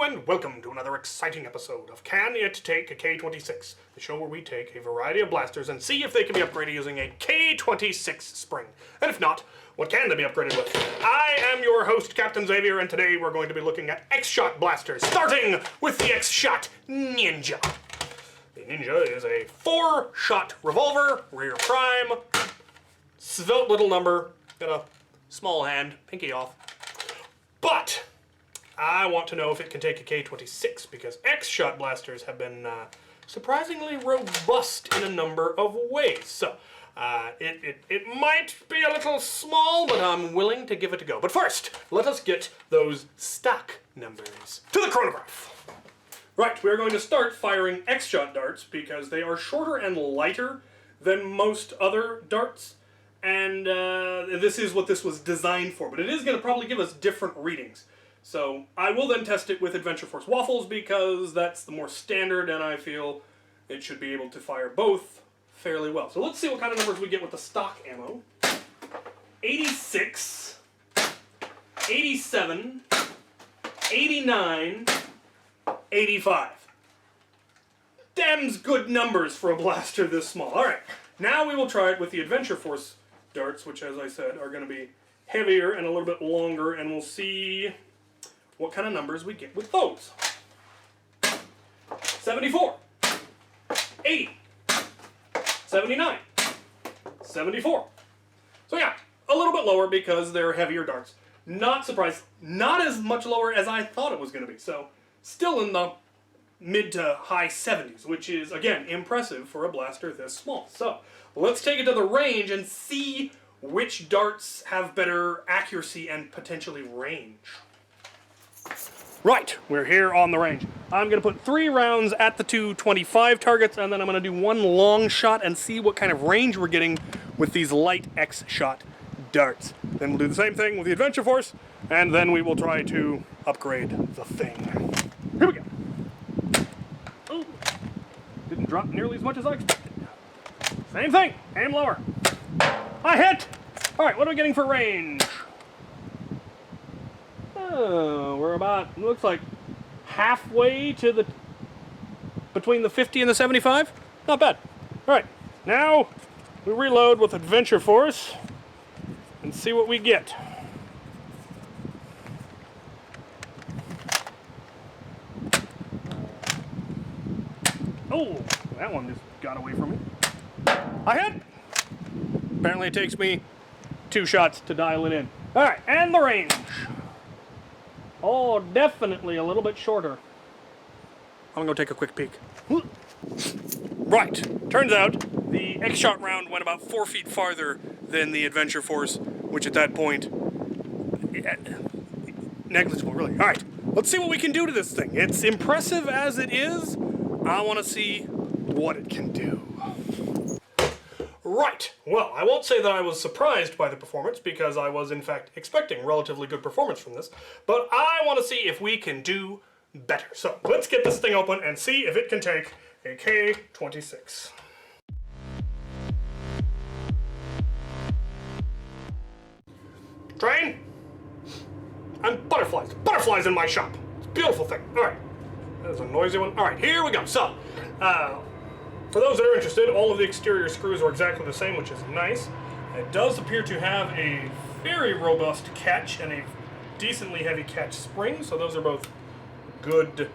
and welcome to another exciting episode of Can It Take a K26, the show where we take a variety of blasters and see if they can be upgraded using a K26 spring. And if not, what can they be upgraded with? I am your host, Captain Xavier, and today we're going to be looking at X-Shot blasters, starting with the X-Shot Ninja. The Ninja is a 4-shot revolver, rear prime, svelte little number, got a small hand, pinky off. But I want to know if it can take a K26 because X-Shot blasters have been surprisingly robust in a number of ways. So it might be a little small, but I'm willing to give it a go. But first, let us get those stock numbers to the chronograph. Right, we're going to start firing X-Shot darts because they are shorter and lighter than most other darts. And this is what this was designed for, but it is going to probably give us different readings. So I will then test it with Adventure Force waffles because that's the more standard and I feel it should be able to fire both fairly well. So let's see what kind of numbers we get with the stock ammo. 86, 87, 89, 85. Damn's good numbers for a blaster this small. Alright, now we will try it with the Adventure Force darts, which as I said are going to be heavier and a little bit longer, and we'll see what kind of numbers we get with those. 74, 80, 79, 74. So yeah, a little bit lower because they're heavier darts. Not surprised, not as much lower as I thought it was going to be. So still in the mid to high 70s, which is, again, impressive for a blaster this small. So let's take it to the range and see which darts have better accuracy and potentially range. Right, we're here on the range. I'm going to put 3 rounds at the 225 targets, and then I'm going to do 1 long shot and see what kind of range we're getting with these light X-Shot darts. Then we'll do the same thing with the Adventure Force, and then we will try to upgrade the thing. Here we go. Oh, didn't drop nearly as much as I expected. Same thing, aim lower. I hit! Alright, what are we getting for range? Oh, we're about, looks like halfway to the, between the 50 and the 75. Not bad. Alright, now we reload with Adventure Force and see what we get. Oh, that one just got away from me. I hit! Apparently it takes me 2 shots to dial it in. Alright, and the range. Oh, definitely a little bit shorter. I'm gonna go take a quick peek. Right, turns out the X-Shot round went about 4 feet farther than the Adventure Force, which at that point, negligible really. Alright, let's see what we can do to this thing. It's impressive as it is. I want to see what it can do. Right, well, I won't say that I was surprised by the performance because I was in fact expecting relatively good performance from this, but I want to see if we can do better. So let's get this thing open and see if it can take a K26. Train, and butterflies. Butterflies in my shop. It's a beautiful thing. All right. That's a noisy one. All right, here we go. So, for those that are interested, all of the exterior screws are exactly the same, which is nice. It does appear to have a very robust catch and a decently heavy catch spring, so those are both good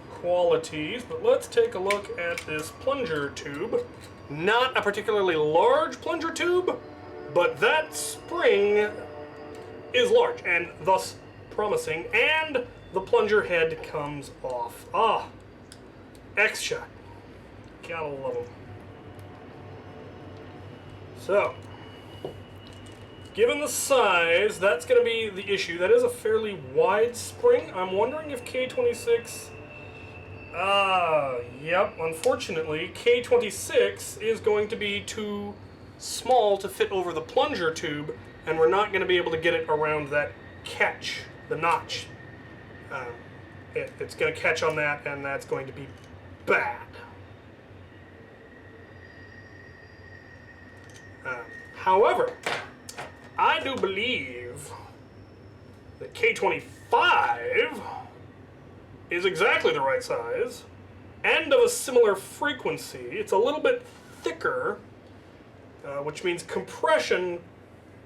qualities. But let's take a look at this plunger tube. Not a particularly large plunger tube, but that spring is large and thus promising, and the plunger head comes off. Ah, X-Shot. Gotta love them. So, given the size, that's going to be the issue. That is a fairly wide spring. I'm wondering if K26... yep, unfortunately, K26 is going to be too small to fit over the plunger tube, and we're not going to be able to get it around that catch, the notch. It's going to catch on that, and that's going to be bad. However, I do believe that K25 is exactly the right size and of a similar frequency. It's a little bit thicker, which means compression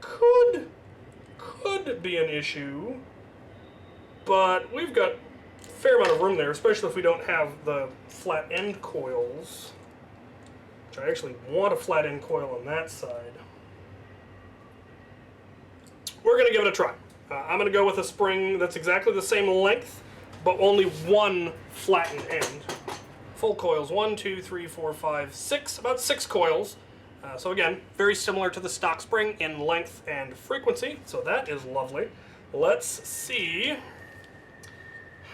could be an issue, but we've got a fair amount of room there, especially if we don't have the flat end coils, which I actually want a flat end coil on that side. We're going to give it a try. I'm going to go with a spring that's exactly the same length, but only one flattened end. Full coils, 1, 2, 3, 4, 5, 6, about 6 coils. So again, very similar to the stock spring in length and frequency, so that is lovely. Let's see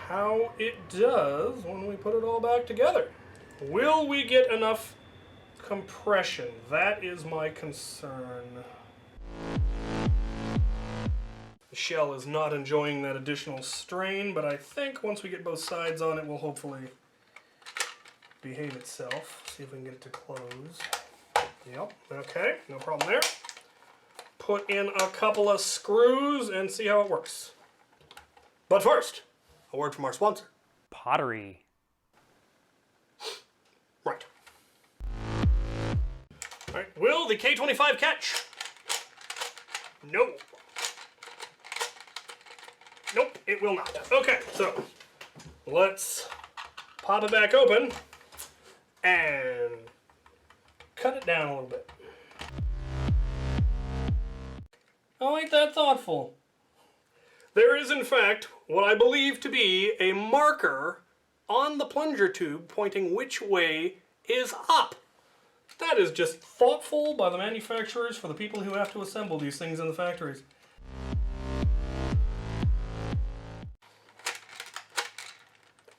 how it does when we put it all back together. Will we get enough compression? That is my concern. The shell is not enjoying that additional strain, but I think once we get both sides on, it will hopefully behave itself. See if we can get it to close. Yep, okay, no problem there. Put in a couple of screws and see how it works. But first, a word from our sponsor. Pottery. Right. Alright, will the K25 catch? No. Nope, it will not. Okay, so let's pop it back open and cut it down a little bit. Oh, ain't that thoughtful? There is, in fact, what I believe to be a marker on the plunger tube pointing which way is up. That is just thoughtful by the manufacturers for the people who have to assemble these things in the factories.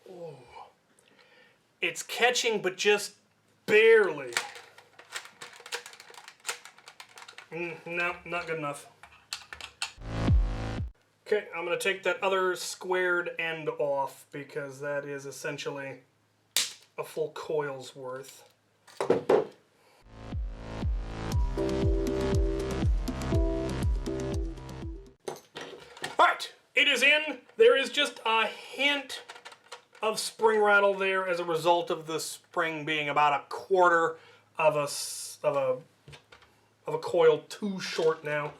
Oh. It's catching, but just barely. No, not good enough. Okay, I'm going to take that other squared end off because that is essentially a full coil's worth. Alright, it is in. There is just a hint of spring rattle there as a result of the spring being about 1/4 of a coil too short now,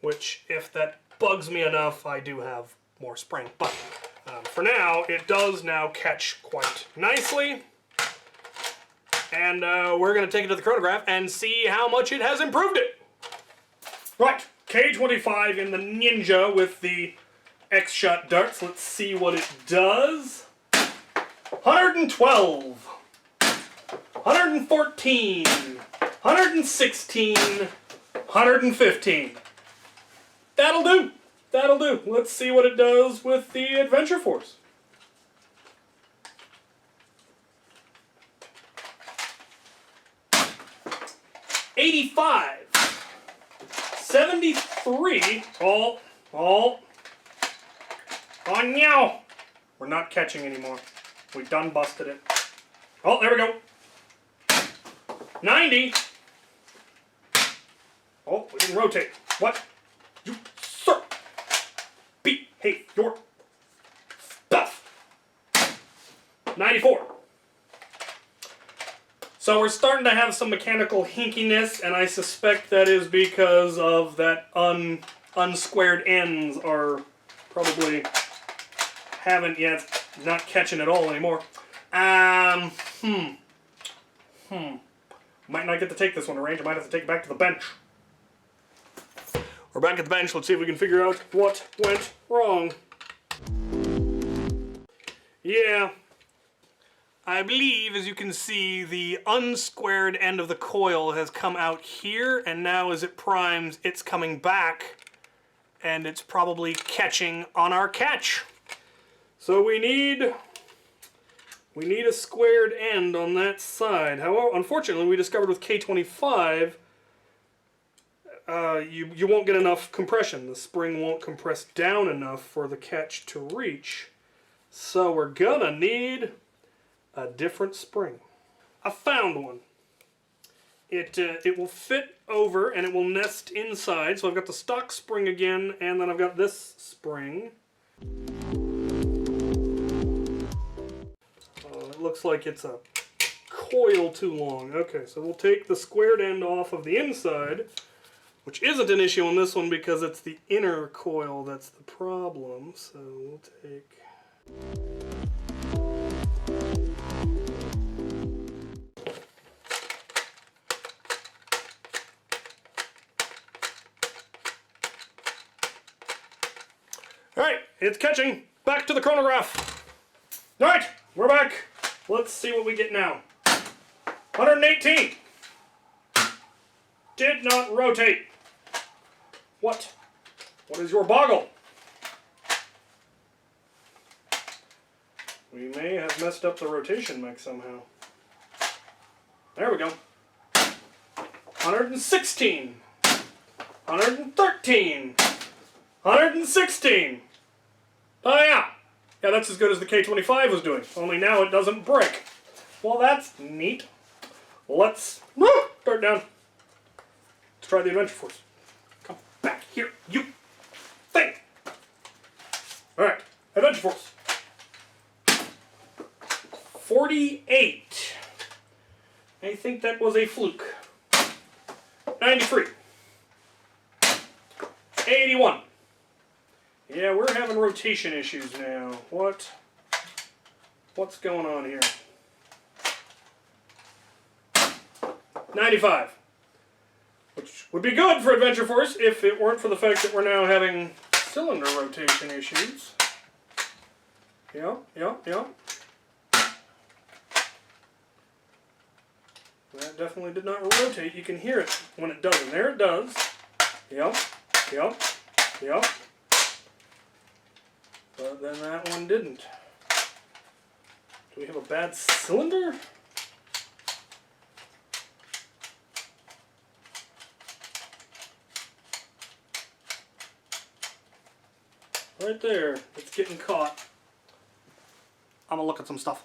which if that bugs me enough, I do have more spring. But for now, it does now catch quite nicely. And we're going to take it to the chronograph and see how much it has improved it. Right, K25 in the Ninja with the X-shot darts. Let's see what it does. 112, 114, 116, 115. That'll do. That'll do. Let's see what it does with the Adventure Force. $85, $73. Oh, no. We're not catching anymore. We done busted it. Oh, there we go. 90. Oh, we didn't rotate. What? You, sir. Behave your stuff. 94. So we're starting to have some mechanical hinkiness, and I suspect that is because of that unsquared ends are probably haven't yet, not catching at all anymore. Might not get to take this one to range. I might have to take it back to the bench. We're back at the bench. Let's see if we can figure out what went wrong. Yeah. I believe, as you can see, the unsquared end of the coil has come out here, and now as it primes, it's coming back, and it's probably catching on our catch. So we need a squared end on that side. However, unfortunately, we discovered with K25, you won't get enough compression. The spring won't compress down enough for the catch to reach. So we're gonna need a different spring. I found one. It will fit over and it will nest inside. So I've got the stock spring again, and then I've got this spring. looks like it's a coil too long. Okay, so we'll take the squared end off of the inside, which isn't an issue on this one because it's the inner coil that's the problem. So we'll take... Alright, it's catching. Back to the chronograph. Alright, we're back. Let's see what we get now. 118. Did not rotate. What? What is your boggle? We may have messed up the rotation mix somehow. There we go. 116. 113. 116. Oh yeah. Yeah, that's as good as the K25 was doing. Only now it doesn't break. Well, that's neat. Let's start down. Let's try the Adventure Force. Come back here, you thing. All right, Adventure Force. 48. I think that was a fluke. 93. 81. Yeah, we're having rotation issues now. What's going on here? 95. Which would be good for Adventure Force if it weren't for the fact that we're now having cylinder rotation issues. Yeah. That definitely did not rotate. You can hear it when it does. And there it does. Yep. But then that one didn't. Do we have a bad cylinder? Right there. It's getting caught. I'm gonna look at some stuff.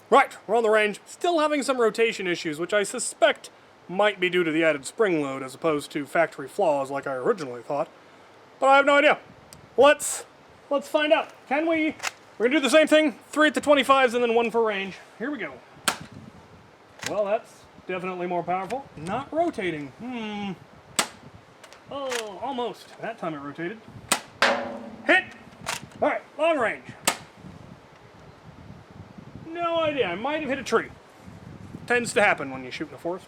Right, we're on the range. Still having some rotation issues, which I suspect might be due to the added spring load as opposed to factory flaws like I originally thought. But I have no idea. Let's find out. Can we? We're gonna do the same thing. 3 at the 25s and then 1 for range. Here we go. Well, that's definitely more powerful. Not rotating. Oh, almost. That time it rotated. Hit! Alright, long range. No idea. I might have hit a tree. Tends to happen when you shoot in the forest.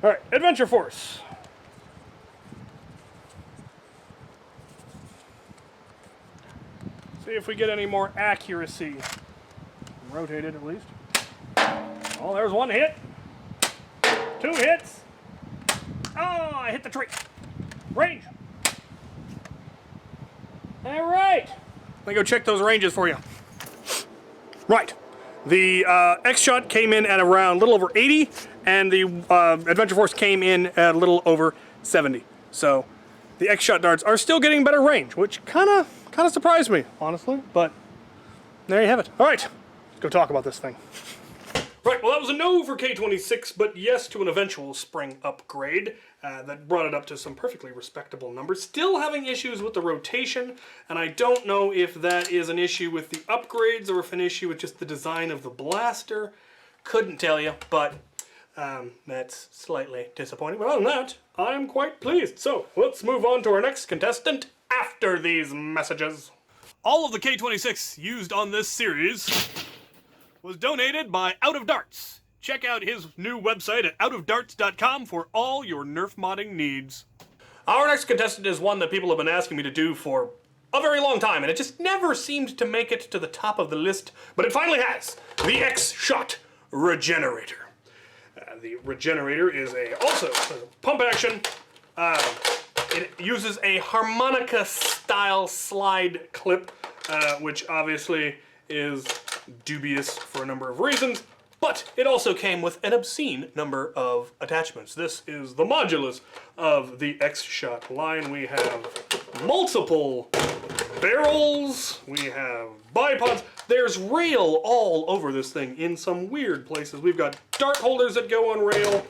Alright, Adventure Force. See if we get any more accuracy. Rotated at least. Oh, there's 1 hit. 2 hits. Oh, I hit the tree. Range. Alright. Let me go check those ranges for you. Right. The X-Shot came in at around a little over 80, and the Adventure Force came in at a little over 70. So the X-Shot darts are still getting better range, which kind of surprised me, honestly. But there you have it. All right, let's go talk about this thing. Right, well that was a no for K26, but yes to an eventual spring upgrade that brought it up to some perfectly respectable numbers. Still having issues with the rotation, and I don't know if that is an issue with the upgrades or if an issue with just the design of the blaster. Couldn't tell you, but that's slightly disappointing. But other than that, I'm quite pleased. So let's move on to our next contestant after these messages. All of the K26 used on this series was donated by Out of Darts. Check out his new website at outofdarts.com for all your Nerf modding needs. Our next contestant is one that people have been asking me to do for a very long time, and it just never seemed to make it to the top of the list, but it finally has. The X-Shot Regenerator. The Regenerator is also a pump action. It uses a harmonica-style slide clip, which obviously is dubious for a number of reasons, but it also came with an obscene number of attachments. This is the modulus of the X-Shot line. We have multiple barrels, we have bipods, there's rail all over this thing in some weird places. We've got dart holders that go on rail.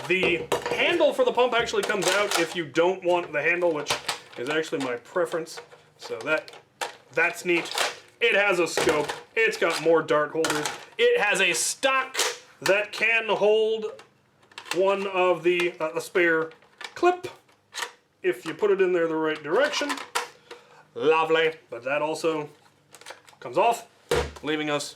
The handle for the pump actually comes out if you don't want the handle, which is actually my preference, so that's neat. It has a scope, it's got more dart holders, It has a stock that can hold one of the a spare clip if you put it in there the right direction. Lovely, but that also comes off, leaving us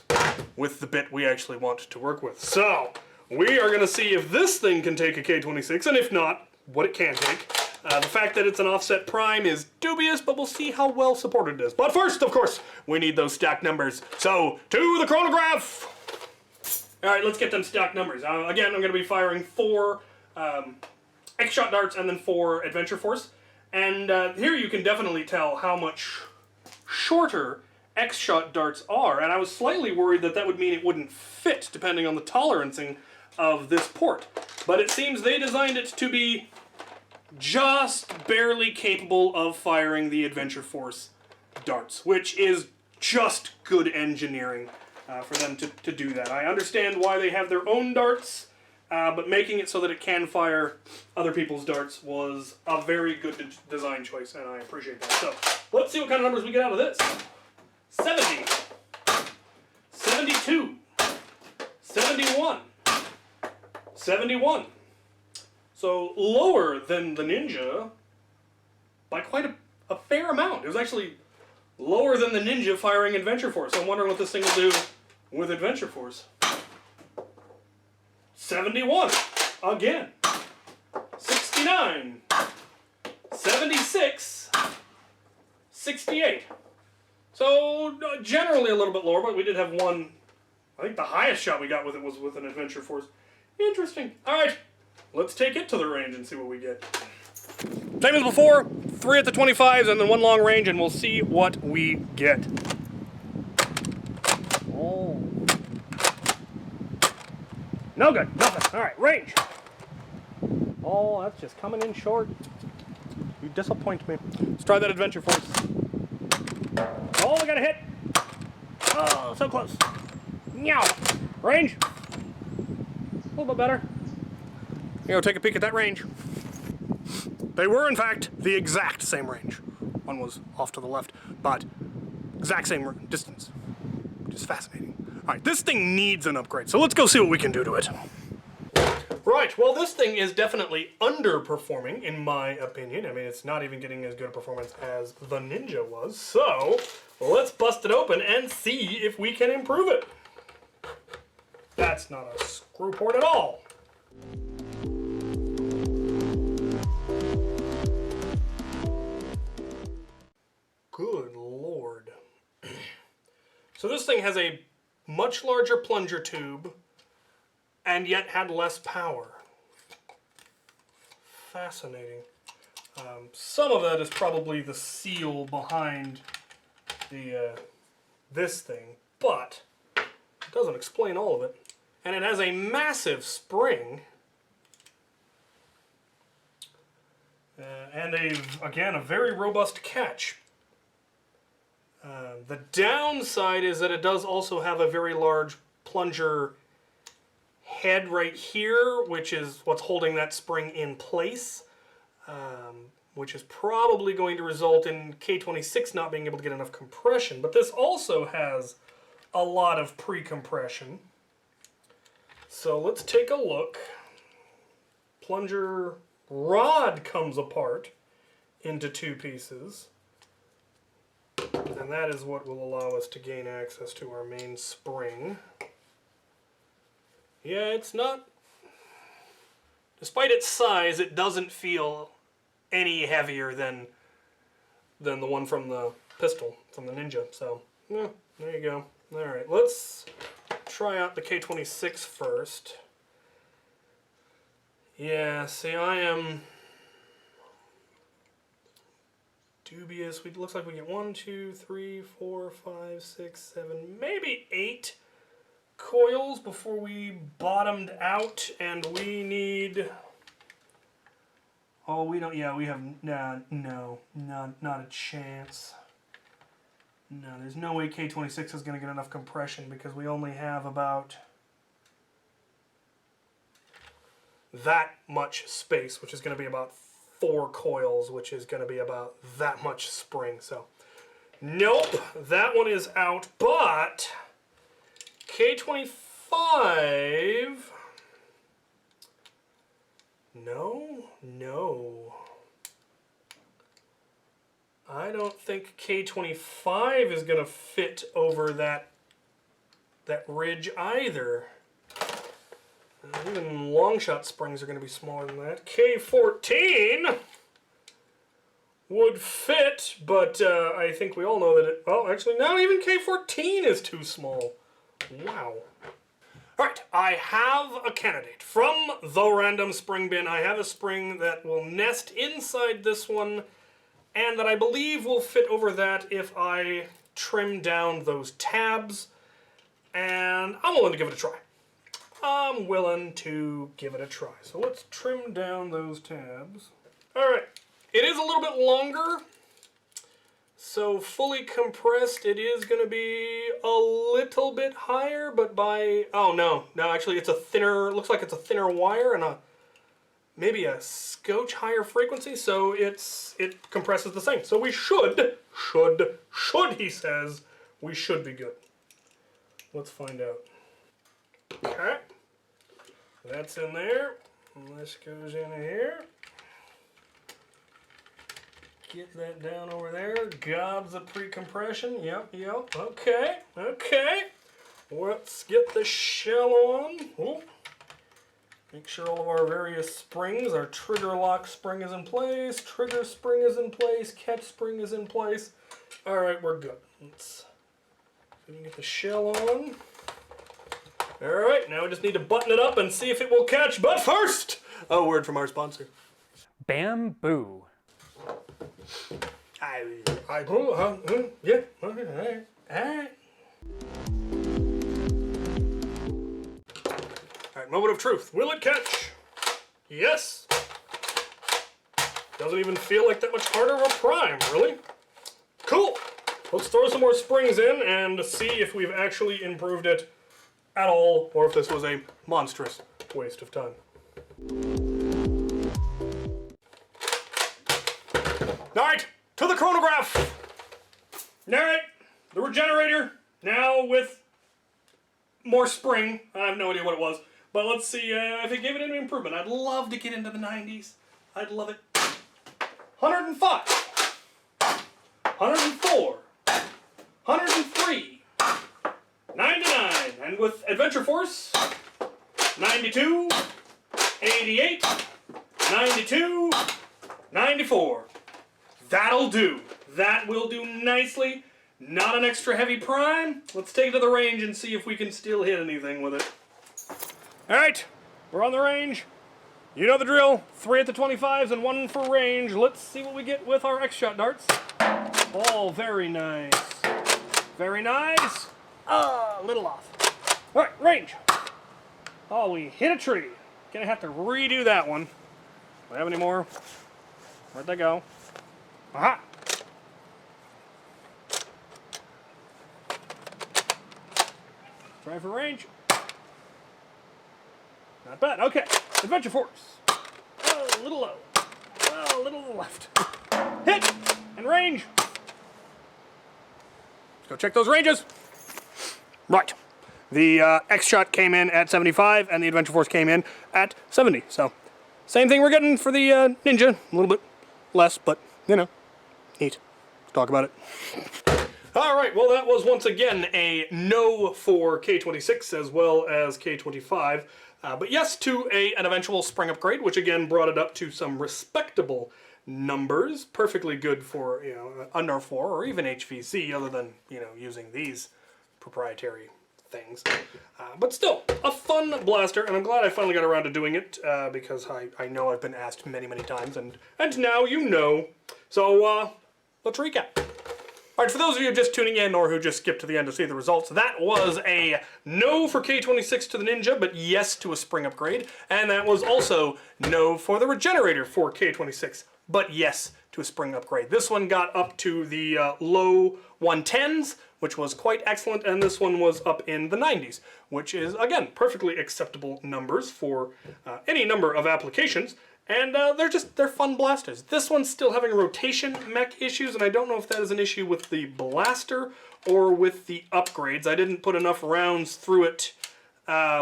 with the bit we actually want to work with. So, we are going to see if this thing can take a K26, and if not, what it can take. The fact that it's an offset prime is dubious, but we'll see how well supported it is. But first, of course, we need those stack numbers. So, to the chronograph! Alright, let's get them stack numbers. Again, I'm going to be firing 4 X-Shot darts and then 4 Adventure Force. And here you can definitely tell how much shorter X-Shot darts are. And I was slightly worried that that would mean it wouldn't fit, depending on the tolerancing of this port. But it seems they designed it to be just barely capable of firing the Adventure Force darts, which is just good engineering for them to do that. I understand why they have their own darts, but making it so that it can fire other people's darts was a very good design choice, and I appreciate that. So, let's see what kind of numbers we get out of this. 70, 72, 71, 71. So lower than the Ninja by quite a fair amount. It was actually lower than the Ninja firing Adventure Force. So I'm wondering what this thing will do with Adventure Force. 71. Again. 69. 76. 68. So generally a little bit lower, but we did have one. I think the highest shot we got with it was with an Adventure Force. Interesting. Alright. Let's take it to the range and see what we get. Same as before, 3 at the 25s and then 1 long range, and we'll see what we get. Oh. No good, nothing. All right, range. Oh, that's just coming in short. You disappoint me. Let's try that Adventure Force. Oh, we got a hit. Oh, so close. Meow. Range. A little bit better. You know, take a peek at that range. They were, in fact, the exact same range. One was off to the left, but exact same distance, which is fascinating. All right, this thing needs an upgrade, so let's go see what we can do to it. Right, well, this thing is definitely underperforming, in my opinion. I mean, it's not even getting as good a performance as the Ninja was, so let's bust it open and see if we can improve it. That's not a screw port at all. Good Lord. So this thing has a much larger plunger tube and yet had less power. Fascinating. Some of that is probably the seal behind the this thing, but it doesn't explain all of it. And it has a massive spring and again, a very robust catch. The downside is that it does also have a very large plunger head right here, which is what's holding that spring in place, which is probably going to result in K26 not being able to get enough compression. But this also has a lot of pre-compression. So let's take a look. Plunger rod comes apart into 2 pieces. And that is what will allow us to gain access to our main spring. Yeah, it's not... Despite its size, it doesn't feel any heavier than the one from the pistol, from the Ninja. So, yeah, there you go. Alright, let's try out the K26 first. Yeah, see, I am... dubious. It looks like we get 1, 2, 3, 4, 5, 6, 7, maybe 8 coils before we bottomed out, and we need... Oh, we don't... Yeah, we have... no, not a chance. No, there's no way K26 is going to get enough compression because we only have about that much space, which is going to be about 4 coils, which is going to be about that much spring. So, nope, that one is out, but K25. No. I don't think K25 is going to fit over that ridge either. Even long shot springs are going to be smaller than that. K14 would fit, but I think we all know that it... Well, actually, not even K14 is too small. Wow. Alright, I have a candidate. From the random spring bin, I have a spring that will nest inside this one, and that I believe will fit over that if I trim down those tabs, and I'm willing to give it a try. I'm willing to give it a try. So let's trim down those tabs. Alright, it is a little bit longer, so fully compressed it is going to be a little bit higher, but by... Oh no, actually it's a thinner, looks like it's a thinner wire and maybe a scotch higher frequency, so it compresses the same. So we should, he says, we should be good. Let's find out. Okay, that's in there. This goes in here. Get that down over there. Gobs of pre-compression. Yep. Okay. Let's get the shell on. Ooh. Make sure all of our various springs, our trigger lock spring is in place, trigger spring is in place, catch spring is in place. All right, we're good. Let's get the shell on. All right, now we just need to button it up and see if it will catch. But first, a word from our sponsor. Bamboo. Yeah. All right. Alright, moment of truth. Will it catch? Yes. Doesn't even feel like that much harder of a prime, really. Cool. Let's throw some more springs in and see if we've actually improved it at all, or if this was a monstrous waste of time. Alright, to the chronograph. Alright, the regenerator, now with more spring. I have no idea what it was. But let's see if it gave it any improvement. I'd love to get into the 90s. I'd love it. 105. 104. 103. 99. And with Adventure Force, 92. 88. 92. 94. That'll do. That will do nicely. Not an extra heavy prime. Let's take it to the range and see if we can still hit anything with it. Alright, we're on the range. You know the drill. 3 at the 25s and 1 for range. Let's see what we get with our X-shot darts. Oh, very nice. Very nice. A little off. Alright, range. Oh, we hit a tree. Gonna have to redo that one. Do I have any more? Where'd they go? Aha! Try for range. Not bad. Okay. Adventure Force. Oh, a little low. Oh, a little to the left. Hit! And range. Let's go check those ranges. Right. The X-Shot came in at 75, and the Adventure Force came in at 70. So, same thing we're getting for the Ninja. A little bit less, but, you know, neat. Let's talk about it. Alright, well that was once again a no for K26 as well as K25. But yes to an eventual spring upgrade, which again brought it up to some respectable numbers. Perfectly good for, you know, a Nerf 4 or even HVC, other than, you know, using these proprietary things. But still, a fun blaster, and I'm glad I finally got around to doing it, because I know I've been asked many, many times, and now you know. So, let's recap. Alright, for those of you just tuning in or who just skipped to the end to see the results, that was a no for K26 to the Ninja, but yes to a spring upgrade. And that was also no for the Regenerator for K26, but yes to a spring upgrade. This one got up to the low 110s, which was quite excellent, and this one was up in the 90s, which is, again, perfectly acceptable numbers for any number of applications. And they're fun blasters. This one's still having rotation mech issues, and I don't know if that is an issue with the blaster or with the upgrades. I didn't put enough rounds through it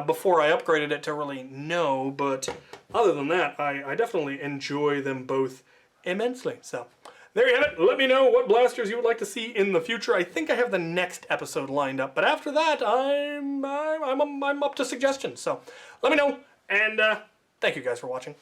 before I upgraded it to really know, but other than that, I definitely enjoy them both immensely. So there you have it. Let me know what blasters you would like to see in the future. I think I have the next episode lined up, but after that, I'm up to suggestions. So let me know, and thank you guys for watching.